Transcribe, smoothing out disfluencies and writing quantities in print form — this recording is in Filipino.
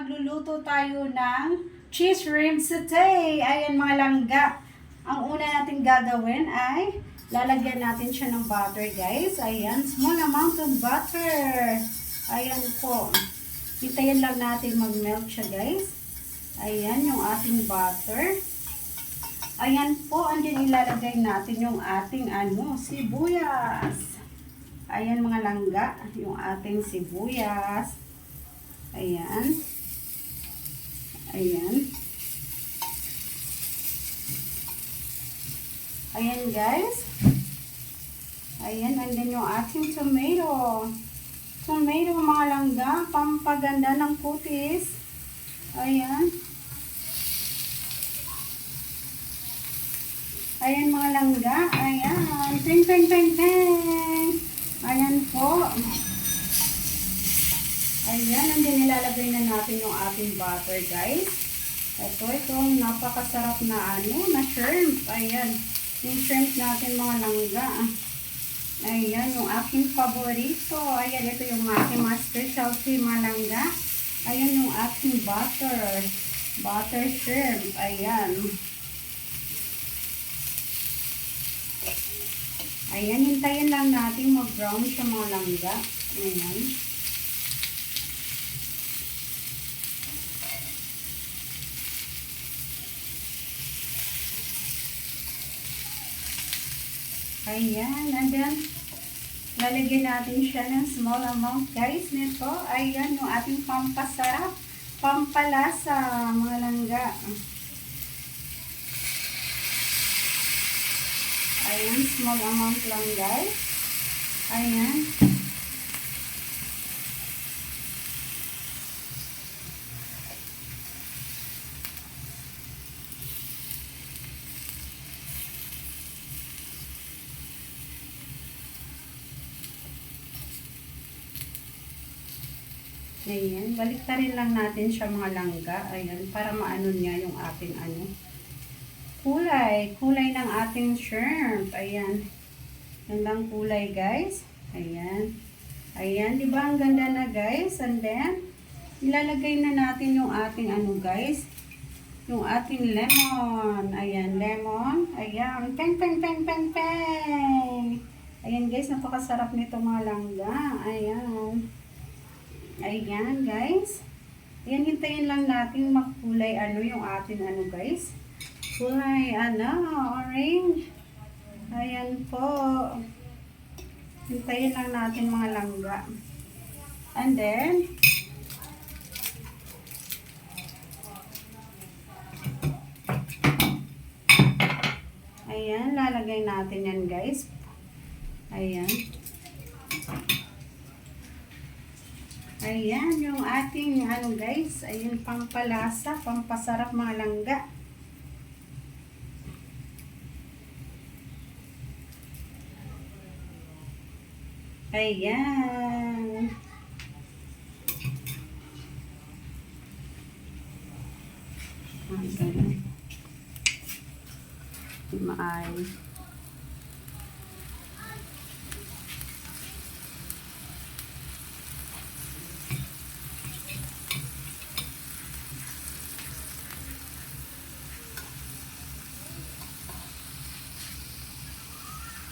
magluluto tayo ng cheese rim satay. Ayan mga langga. Ang una natin gagawin ay lalagyan natin siya ng butter, guys. Ayan, small amount of butter. Ayan po. Hintayin lang natin mag-melt siya, guys. Ayan yung ating butter. Ayan po, andyan ilalagay natin yung ating sibuyas. Ayan mga langga, yung ating sibuyas. Ayan. Ayan. Ayan guys. Ayan, andyan yung ating tomato. Tomato mga langga, pampaganda ng kutis. Ayan. Ayan mga langga. Ayan. Peng, peng, peng, peng. Ayan po. Ayan. Andyan nilalagay na natin yung ating butter, guys. Itong napakasarap na na shrimp. Ayan. Yung shrimp natin mga langga. Ayan. Yung aking paborito. Ayan. Ito yung aking mga specialty mga langga. Ayan yung aking butter. Butter shrimp. Ayan. Ayan, hintayin lang natin mag-brown siya mga langga. Ayan. Ayan, and then, lalagyan natin siya ng small amount, guys, nito. Ayan, yung ating pampasarap, pampalasa, mga langga. Ayan, small amount lang guys. Ayan. Ayan, baliktarin lang natin siya mga langga. Ayan, para maano niya yung ating kulay ng ating shrimp. Ayan. Gandang kulay, guys. Ayan. Ayan, di ba ang ganda na, guys? And then, ilalagay na natin yung ating guys? Yung ating lemon. Ayan, lemon. Ayan. Peng, peng, peng, peng, peng. Ayan, guys. Napakasarap nito mga langga. Ayan. Ayan, guys. Ayan, hintayin lang natin magkulay yung ating guys? Kulay, orange. Ayan po. Hintayin lang natin mga langga. And then, ayan, lalagay natin yan guys. Ayan. Ayan, yung ating guys. Ayan, pampalasa, pampasarap mga langga. Ayan. Ayan. Maayos.